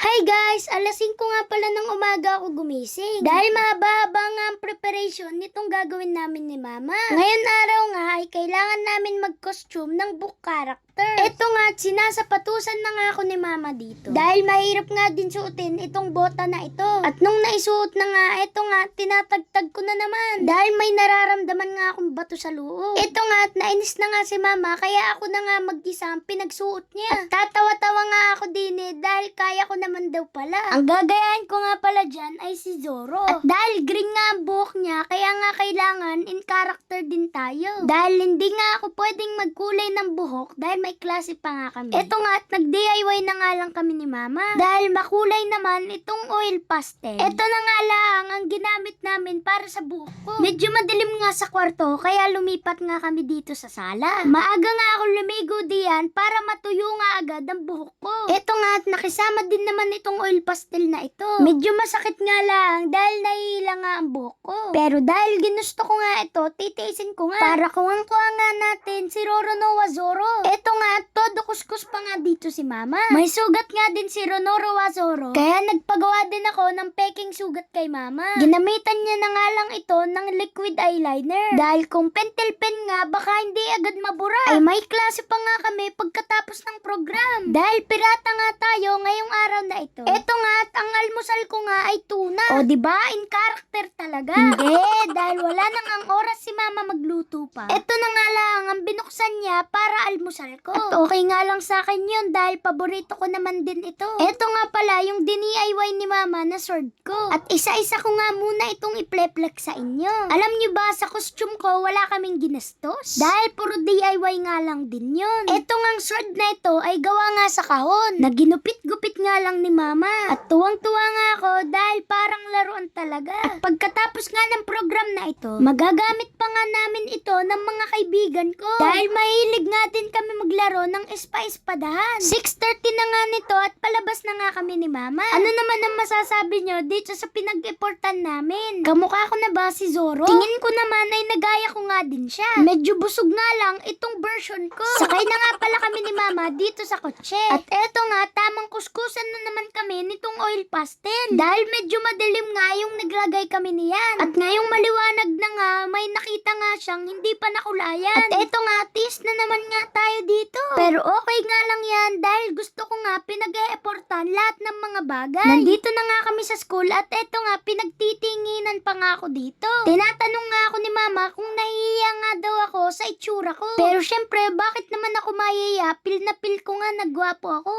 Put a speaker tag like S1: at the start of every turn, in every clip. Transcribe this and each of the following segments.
S1: Hi guys! Alas 5 nga pala ng umaga ako gumising. Dahil mahaba-haba nga ang preparation nitong gagawin namin ni Mama. Ngayon araw nga ay kailangan namin mag-costume ng book character. Eto nga, sinasapatusan na nga ako ni Mama dito. Dahil mahirap nga din suotin itong bota na ito. At nung naisuot na nga, eto nga, tinatagtag ko na naman. Dahil may nararamdaman nga akong bato sa loob. Eto nga, at nainis na nga si Mama, kaya ako na nga mag-isa ang pinagsuot niya. At tatawa-tawa nga ako din dahil kaya ko naman daw pala. Ang gagayahin ko nga pala dyan ay si Zoro. At dahil green nga ang buhok niya, kaya nga kailangan in character din tayo. Dahil hindi nga ako pwedeng magkulay ng buhok dahil may klase pa nga kami. Eto nga, at nag-DIY na nga lang kami ni Mama. Dahil makulay naman itong oil pastel. Eto na nga lang ang ginamit namin para sa buhok ko. Medyo madilim nga sa kwarto, kaya lumipat nga kami dito sa sala. Maaga nga ako lumigo diyan para matuyo nga agad ang buhok ko. Eto nga, at nakisama din naman itong oil pastel na ito. Medyo masakit nga lang dahil nahihila nga ang buhok ko. Pero dahil ginusto ko nga ito, titiisin ko nga. Para kuwang-kuwa nga natin si Roronoa Zoro. Eto nga, todo kuskus pa nga dito si Mama. May sugat nga din si Roronoa Zoro. Kaya nagpagawa din ako ng peking sugat kay Mama. Ginamitan niya na nga lang ito ng liquid eyeliner. Dahil kung pentel pen nga, baka hindi agad mabura. Ay may klase pa nga kami pagkatapos ng program. Dahil pirata nga tayo ngayong araw na ito. Eto nga, at ang almusal ko nga ay tuna. O diba, in character talaga. Hindi, dahil wala nang ang oras si Mama magluto pa. Eto na nga lang ang binuksan niya para almusal ko. At okay nga lang sa akin yun dahil paborito ko naman din ito. Eto nga pala yung DIY ni Mama na sword ko. At isa-isa ko nga muna itong i-flex sa inyo. Alam niyo ba, sa costume ko wala kaming ginastos? Dahil puro DIY nga lang din yun. Eto nga sword na ito ay gawa nga sa kahon. Na ginupit-gupit nga lang ni Mama. At tuwang-tuwa nga ako dahil parang laruan talaga. At pagkatapos nga ng program na ito, magagamit pa nga namin ito ng mga kaibigan ko. Dahil mahilig nga din kami maglaro ng espadahan. 6:30 na nga nito at palabas na nga kami ni Mama. Ano naman ang masasabi nyo dito sa pinag-eportan namin? Kamukha ko na ba si Zoro? Tingin ko naman ay nagaya ko nga din siya. Medyo busog nga lang itong version ko. Sakay na nga pala kami ni Mama dito sa kotse. At eto nga, tamang kuskusan na naman kami nitong oil pastel. Dahil medyo madilim nga yung naglagay kami niyan. At ngayong maliwanag na nga, may nakita nga siyang hindi pa nakulayan. At eto nga, tis na naman nga tayo dito. Pero okay nga lang yan dahil gusto ko nga pinag-e-eportan lahat ng mga bagay. Nandito na nga kami sa school at eto nga, pinagtitinginan pa nga ako dito. Tinatanong nga ako ni Mama kung nahihiya nga daw ako sa itsura ko. Pero syempre, bakit naman ako mahihiya? Pil na pil ko nga nagwapo ako.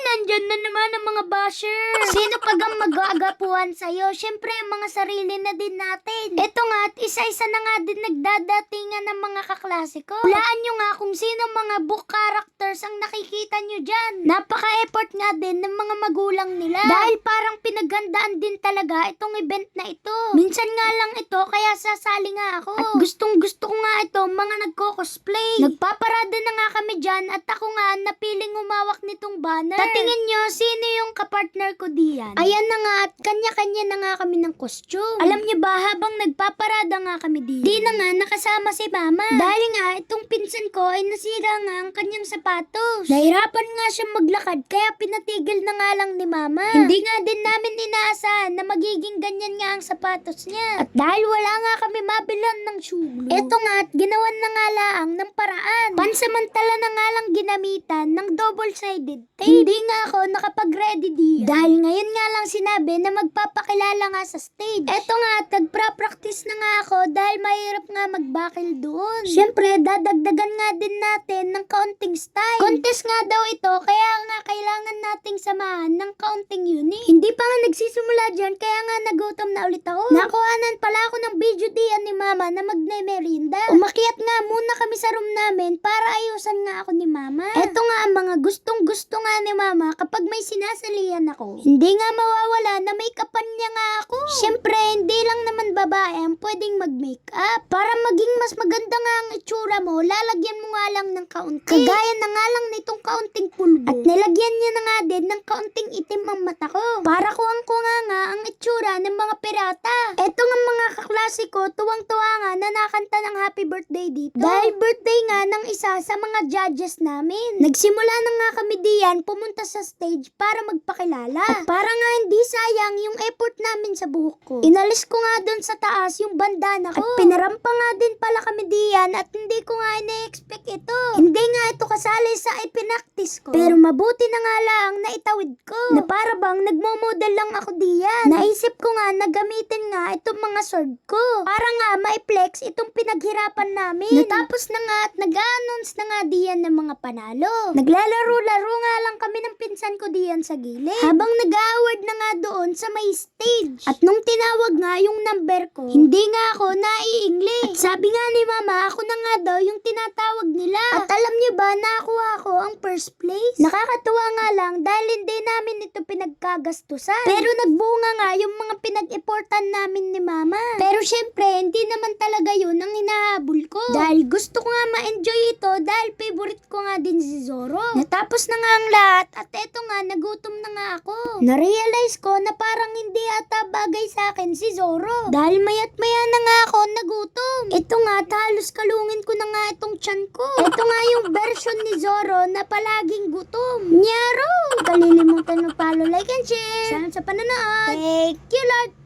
S1: Nandyan na naman ang mga basher. Sino pag ang mag-aagapuhan sa'yo? Syempre, mga sarili na din natin. Eto nga, at isa-isa na nga din nagdadatingan ng mga kaklase ko. Hulaan nyo nga kung sino mga book characters ang nakikita nyo dyan. Napaka-effort nga din ng mga magulang nila. Dahil parang pinaghandaan din talaga itong event na ito. Minsan nga lang ito, kaya sasali nga ako. At gustong-gusto ko nga ito, mga nagko-cosplay. Nagpaparada na nga kami dyan at ako nga napiling umawak nitong banner. Tatingin nyo, sino yung kapartner ko diyan? Ayan na nga, at kanya-kanya na nga kami ng costume. Alam nyo ba, habang nagpaparada nga kami di na nga nakasama si Mama. Dahil nga, itong pinsan ko ay nasira nga ang kanyang sapatos. Nahirapan nga siyang maglakad, kaya pinatigil na nga lang ni Mama. Hindi nga din namin inaasahan na magiging ganyan nga ang sapatos niya. At dahil wala nga kami mabilan ng shoe glue, eto nga, at ginawan na nga laang ng paraan. Pansamantala na nga lang ginamitan ng double-sided tape. Hindi nga ako nakapag-ready diyan. Dahil ngayon nga lang sinabi na magpapakilala nga sa stage. Eto nga, at nagpa-practice na nga ako dahil mahirap nga magbakil doon. Siyempre, dadagdagan nga din natin ng kaunting style. Contest nga daw ito, kaya nga kailangan nating samahan ng kaunting unit. Hindi pa nga nagsisimula dyan, kaya nga nagutom na ulit ako. Nakuhanan pala ako ng video diyan ni Mama na magme-merinda. Umakyat nga muna kami sa room namin para ayusan nga ako ni Mama. Eto nga ang mga gustong-gusto nga ni Mama kapag may sinasalihan ako. Hindi nga mawawala na make-upan niya nga ako. Siyempre, hindi lang naman babae ang pwedeng mag-makeup. Para maging mas maganda nga ang itsura mo, lalagyan mo nga lang ng kaunti kaunti. Kagaya na nga lang nitong kaunting pulbo. At nilagyan niya na nga din ng kaunting itim ang mata ko. Para kuwang ko nga ang itsura ng mga pirata. Eto nga mga kaklase ko, tuwang-tuwa nga na nakanta ng happy birthday dito. Dahil birthday nga ng isa sa mga judges namin. Nagsimula na nga kami diyan pumunta sa stage para magpakilala. At para nga hindi sayang yung effort namin sa buhok ko, inalis ko nga dun sa taas yung bandana ko. At pinarampa nga din pala kami diyan at hindi ko nga ina-expect ito. Hindi nga ito kasali sa ipinaktis ko. Pero mabuti na nga lang na itawid ko. Na para bang nagmo-model lang ako diyan. Naisip ko nga na gamitin nga itong mga sword ko. Para nga ma-flex itong pinaghirapan namin. Natapos na nga at nag-a-announce na nga diyan ng mga panalo. Naglalaro-laro nga lang kami ng pinsan ko diyan sa gilid. Habang nag-award na nga doon sa may stage. At nung tinawag nga yung number ko, hindi nga ako nai-English. At sabi nga ni mama, ako na nga daw yung tinatawag nila. At alam niyo ba, nakuha ko ang first place? Nakakatuwa nga lang dahil hindi namin ito pinagkagastusan. Pero nagbunga nga yung mga pinag-iportan namin ni mama. Pero syempre, hindi naman talaga yun ang hinahabol ko. Dahil gusto ko nga ma-enjoy ito dahil favorite ko nga din si Zoro. Natapos na nga ang lahat at eto nga, nagutom na nga ako. Na-realize ko na parang hindi ata bagay sa akin si Zoro. Dahil mayat maya na nga ako nagutom. Ito nga, halos kalungin ko na nga itong tiyan ko. Ito nga yung version ni Zoro na palaging gutom. Nyaro! Kalilimutan mo follow, like, and share. Salamat sa panonood. Thank you, Lord.